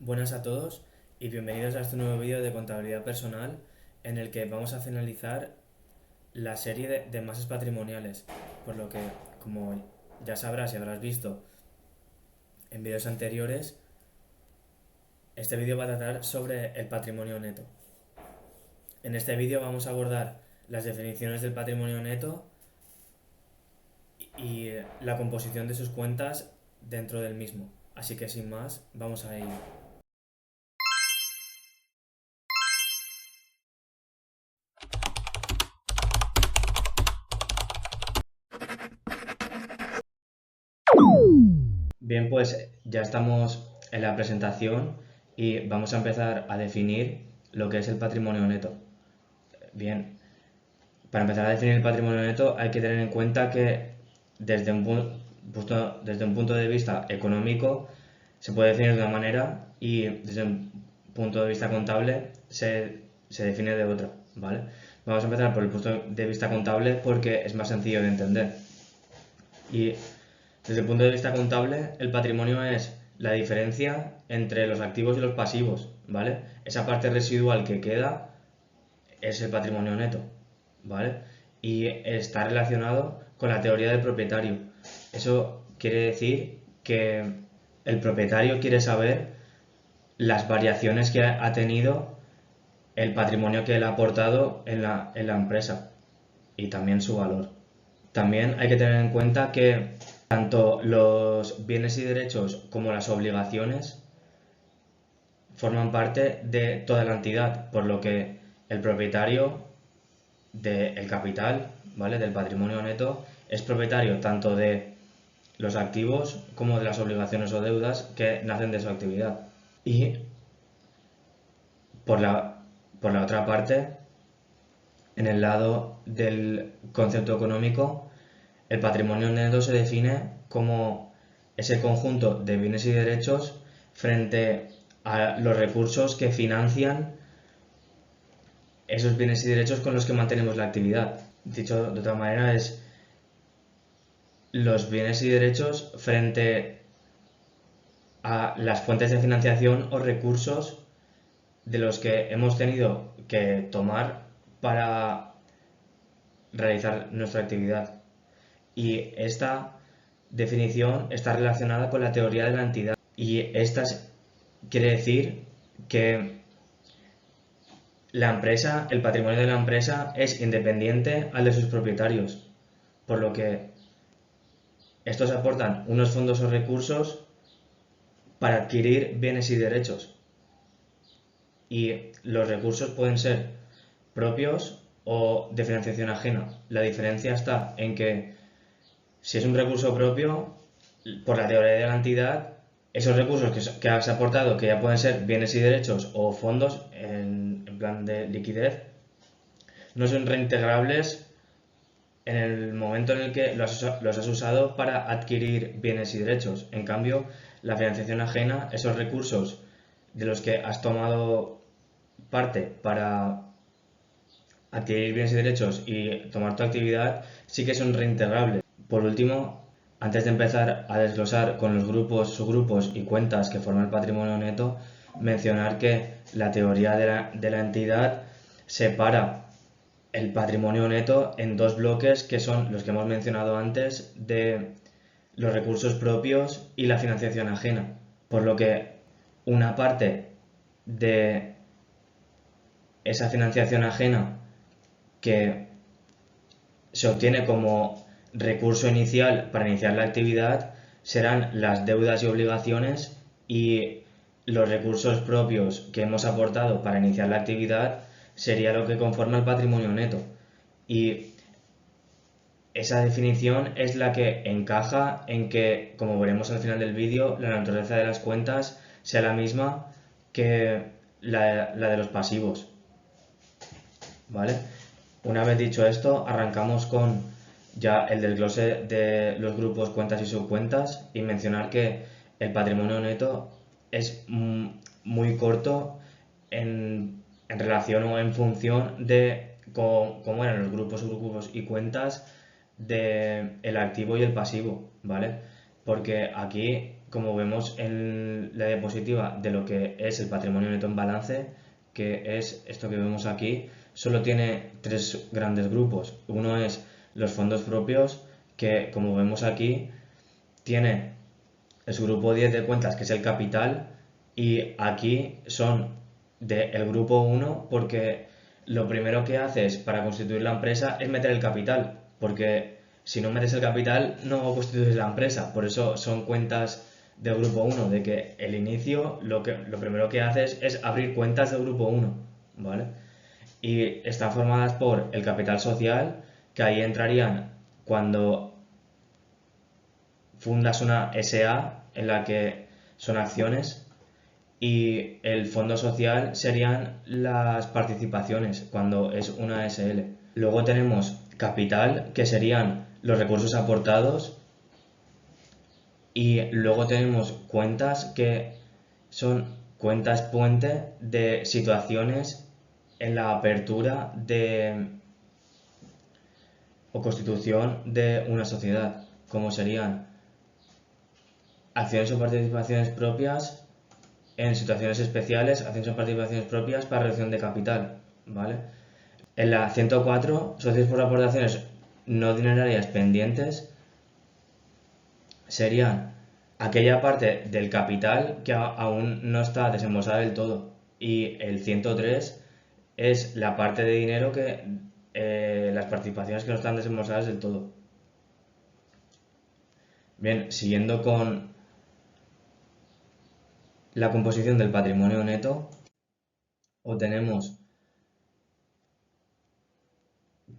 Buenas a todos y bienvenidos a este nuevo vídeo de contabilidad personal en el que vamos a finalizar la serie de masas patrimoniales, por lo que, como ya sabrás y habrás visto en vídeos anteriores, este vídeo va a tratar sobre el patrimonio neto. En este vídeo vamos a abordar las definiciones del patrimonio neto y la composición de sus cuentas dentro del mismo. Así que sin más, vamos a ello. Bien, pues ya estamos en la presentación y vamos a empezar a definir lo que es el patrimonio neto. Bien, para empezar a definir el patrimonio neto hay que tener en cuenta que desde un punto de vista económico se puede definir de una manera y desde un punto de vista contable se define de otra, ¿vale? Vamos a empezar por el punto de vista contable porque es más sencillo de entender. Y desde el punto de vista contable, el patrimonio es la diferencia entre los activos y los pasivos, ¿vale? Esa parte residual que queda es el patrimonio neto, ¿vale? Y está relacionado con la teoría del propietario. Eso quiere decir que el propietario quiere saber las variaciones que ha tenido el patrimonio que él ha aportado en la empresa y también su valor. También hay que tener en cuenta que tanto los bienes y derechos como las obligaciones forman parte de toda la entidad, por lo que el propietario del capital, ¿vale? Del patrimonio neto, es propietario tanto de los activos como de las obligaciones o deudas que nacen de su actividad. Y por la otra parte, en el lado del concepto económico, el patrimonio neto se define como ese conjunto de bienes y derechos frente a los recursos que financian esos bienes y derechos con los que mantenemos la actividad. Dicho de otra manera, es los bienes y derechos frente a las fuentes de financiación o recursos de los que hemos tenido que tomar para realizar nuestra actividad. Y esta definición está relacionada con la teoría de la entidad. Y esta quiere decir que la empresa, el patrimonio de la empresa es independiente al de sus propietarios, por lo que estos aportan unos fondos o recursos para adquirir bienes y derechos. Y los recursos pueden ser propios o de financiación ajena. La diferencia está en que si es un recurso propio, por la teoría de la entidad, esos recursos que has aportado, que ya pueden ser bienes y derechos o fondos en plan de liquidez, no son reintegrables en el momento en el que los has usado para adquirir bienes y derechos. En cambio, la financiación ajena, esos recursos de los que has tomado parte para adquirir bienes y derechos y tomar tu actividad, sí que son reintegrables. Por último, antes de empezar a desglosar con los grupos, subgrupos y cuentas que forman el patrimonio neto, mencionar que la teoría de la entidad separa el patrimonio neto en dos bloques que son los que hemos mencionado antes de los recursos propios y la financiación ajena. Por lo que una parte de esa financiación ajena que se obtiene como recurso inicial para iniciar la actividad serán las deudas y obligaciones, y los recursos propios que hemos aportado para iniciar la actividad sería lo que conforma el patrimonio neto. Y esa definición es la que encaja en que, como veremos al final del vídeo, la naturaleza de las cuentas sea la misma que la de los pasivos, ¿vale? Una vez dicho esto, arrancamos con ya el desglose de los grupos cuentas y subcuentas, y mencionar que el patrimonio neto es muy corto en relación o en función de cómo eran los grupos, subgrupos y cuentas del activo y el pasivo, ¿vale? Porque aquí como vemos en la diapositiva de lo que es el patrimonio neto en balance, que es esto que vemos aquí, solo tiene tres grandes grupos. Uno es los fondos propios, que como vemos aquí, tiene su grupo 10 de cuentas, que es el capital, y aquí son del grupo 1 porque lo primero que haces para constituir la empresa es meter el capital, porque si no metes el capital no constituyes la empresa. Por eso son cuentas del grupo 1, de que el inicio lo primero que haces es abrir cuentas del grupo 1, ¿vale? Y están formadas por el capital social, que ahí entrarían cuando fundas una SA en la que son acciones, y el fondo social serían las participaciones cuando es una SL. Luego tenemos capital, que serían los recursos aportados, y luego tenemos cuentas, que son cuentas puente de situaciones en la apertura de o constitución de una sociedad, como serían acciones o participaciones propias en situaciones especiales, acciones o participaciones propias para reducción de capital, ¿vale? En la 104, socios por aportaciones no dinerarias pendientes, serían aquella parte del capital que aún no está desembolsada del todo. Y el 103 es la parte de dinero que las participaciones que no están desembolsadas del todo. Bien, siguiendo con la composición del patrimonio neto, obtenemos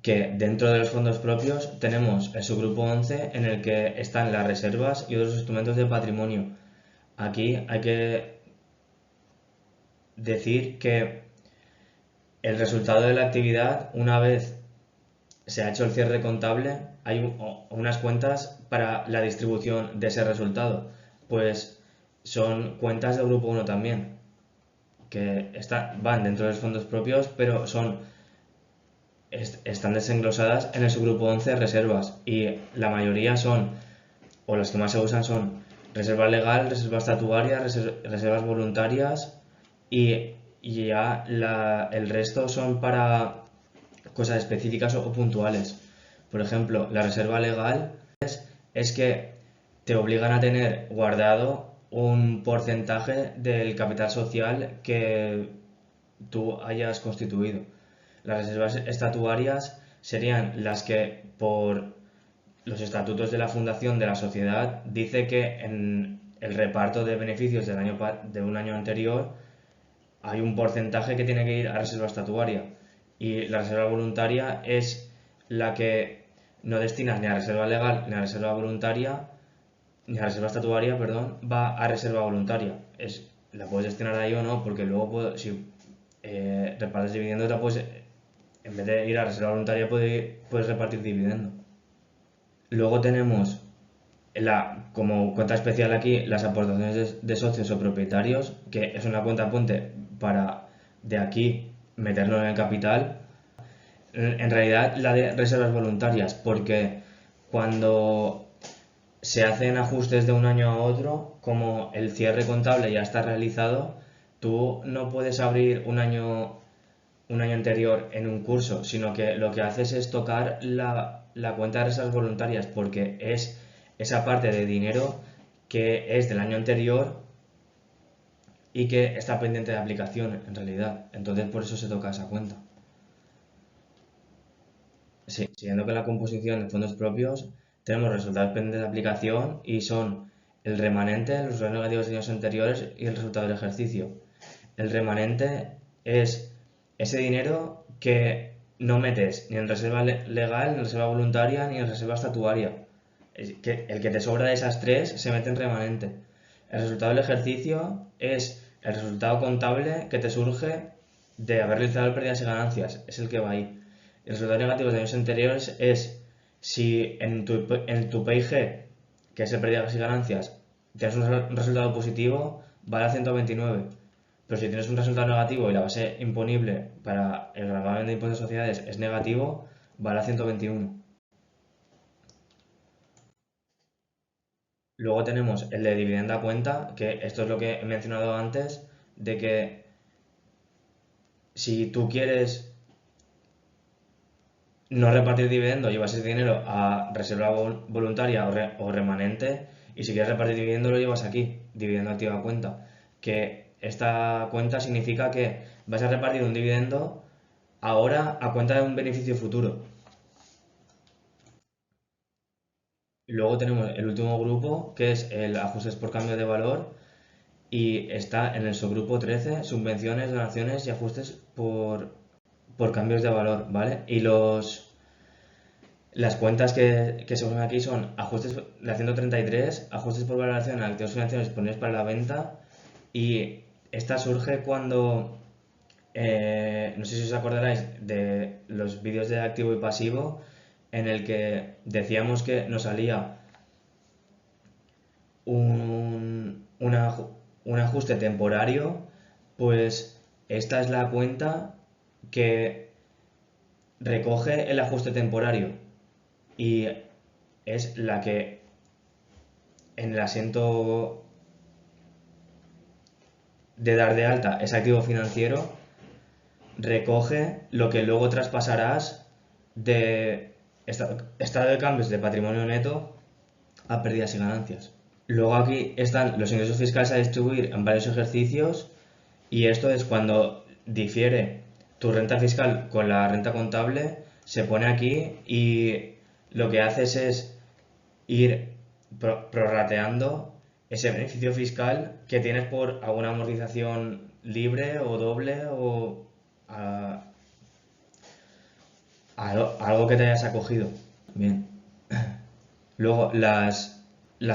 que dentro de los fondos propios tenemos el subgrupo 11, en el que están las reservas y otros instrumentos de patrimonio. Aquí hay que decir que el resultado de la actividad, una vez se ha hecho el cierre contable, hay unas cuentas para la distribución de ese resultado. Pues son cuentas del grupo 1 también, que van dentro de los fondos propios, pero están desenglosadas en el subgrupo 11, reservas, y la mayoría son, o las que más se usan son reserva legal, reserva estatuaria, reservas voluntarias, y ya el resto son para cosas específicas o puntuales. Por ejemplo, la reserva legal es que te obligan a tener guardado un porcentaje del capital social que tú hayas constituido. Las reservas estatuarias serían las que, por los estatutos de la fundación de la sociedad, dice que en el reparto de beneficios de un año anterior hay un porcentaje que tiene que ir a reserva estatuaria. Y la reserva voluntaria es la que no destinas ni a reserva legal ni a reserva voluntaria, ni a reserva estatuaria, perdón, va a reserva voluntaria. La puedes destinar ahí o no, porque luego si repartes dividendos, en vez de ir a reserva voluntaria, puedes repartir dividendo. Luego tenemos como cuenta especial aquí las aportaciones de socios o propietarios, que es una cuenta puente para de aquí meterlo en el capital. En realidad la de reservas voluntarias, porque cuando se hacen ajustes de un año a otro, como el cierre contable ya está realizado, tú no puedes abrir un año anterior en un curso, sino que lo que haces es tocar la cuenta de reservas voluntarias, porque es esa parte de dinero que es del año anterior y que está pendiente de aplicación en realidad. Entonces por eso se toca esa cuenta. Sí, siguiendo con la composición de fondos propios, tenemos resultados pendientes de aplicación, y son el remanente, los resultados negativos de años anteriores y el resultado del ejercicio. El remanente es ese dinero que no metes ni en reserva legal, ni en reserva voluntaria, ni en reserva estatuaria. El que te sobra de esas tres se mete en remanente. El resultado del ejercicio es el resultado contable que te surge de haber realizado pérdidas y ganancias, es el que va ahí. El resultado negativo de años anteriores es si en tu PIG, que es el pérdidas y ganancias, tienes un resultado positivo, vale a 129. Pero si tienes un resultado negativo y la base imponible para el gravamen de impuestos de sociedades es negativo, vale a 121. Luego tenemos el de dividenda a cuenta, que esto es lo que he mencionado antes, de que si tú quieres no repartir dividendo, llevas ese dinero a reserva voluntaria o remanente, y si quieres repartir dividendo lo llevas aquí, dividendo activo a cuenta, que esta cuenta significa que vas a repartir un dividendo ahora a cuenta de un beneficio futuro. Luego tenemos el último grupo, que es el ajustes por cambio de valor, y está en el subgrupo 13, subvenciones, donaciones y ajustes por cambios de valor, ¿vale? Y las cuentas que se usan aquí son ajustes, la 133, ajustes por valoración a activos financieros disponibles para la venta, y esta surge cuando, no sé si os acordaréis de los vídeos de activo y pasivo, en el que decíamos que nos salía un ajuste temporario, pues esta es la cuenta que recoge el ajuste temporario y es la que en el asiento de dar de alta ese activo financiero recoge lo que luego traspasarás de estado de cambios de patrimonio neto a pérdidas y ganancias. Luego aquí están los ingresos fiscales a distribuir en varios ejercicios, y esto es cuando difiere tu renta fiscal con la renta contable, se pone aquí y lo que haces es ir prorrateando ese beneficio fiscal que tienes por alguna amortización libre o doble o a- algo que te hayas acogido. Bien. Luego, las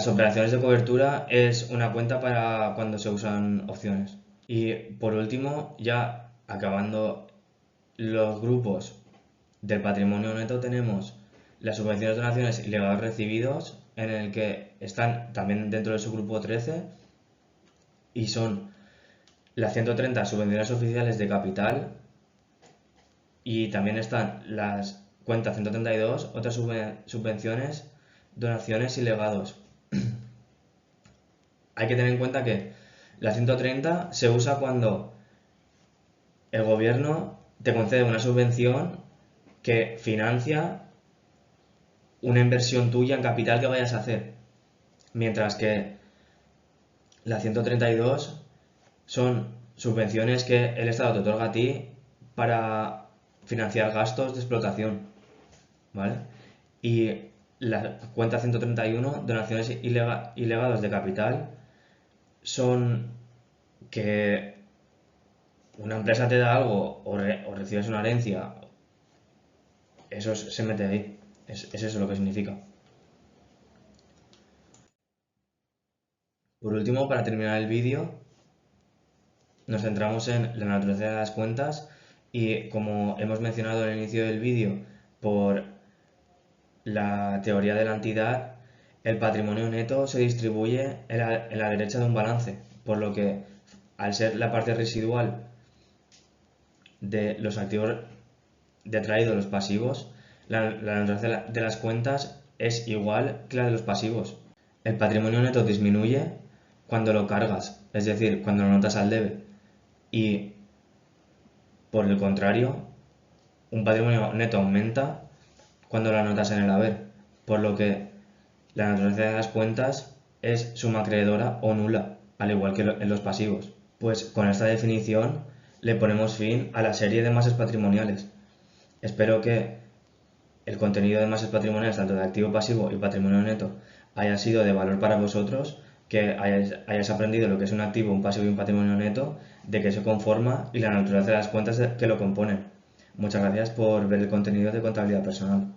operaciones de cobertura es una cuenta para cuando se usan opciones. Y por último, ya acabando los grupos del patrimonio neto, tenemos las subvenciones, donaciones y legados recibidos, en el que están también dentro de su grupo 13, y son las 130 subvenciones oficiales de capital, y también están las cuentas 132, otras subvenciones, donaciones y legados. Hay que tener en cuenta que la 130 se usa cuando el gobierno te concede una subvención que financia una inversión tuya en capital que vayas a hacer, mientras que la 132 son subvenciones que el Estado te otorga a ti para financiar gastos de explotación, ¿vale? Y la cuenta 131, donaciones y legados de capital, son que una empresa te da algo o recibes una herencia, eso se mete ahí. Es eso lo que significa. Por último, para terminar el vídeo, nos centramos en la naturaleza de las cuentas, y como hemos mencionado al inicio del vídeo, por la teoría de la entidad, el patrimonio neto se distribuye en la derecha de un balance, por lo que al ser la parte residual de los activos detraídos los pasivos, la naturaleza de las cuentas es igual que la de los pasivos. El patrimonio neto disminuye cuando lo cargas, es decir, cuando lo notas al debe, y por el contrario, un patrimonio neto aumenta cuando lo anotas en el haber, por lo que la naturaleza de las cuentas es suma acreedora o nula, al igual que en los pasivos. Pues con esta definición le ponemos fin a la serie de masas patrimoniales. Espero que el contenido de masas patrimoniales, tanto de activo, pasivo y patrimonio neto, haya sido de valor para vosotros, que hayáis aprendido lo que es un activo, un pasivo y un patrimonio neto, de qué se conforma y la naturaleza de las cuentas que lo componen. Muchas gracias por ver el contenido de contabilidad personal.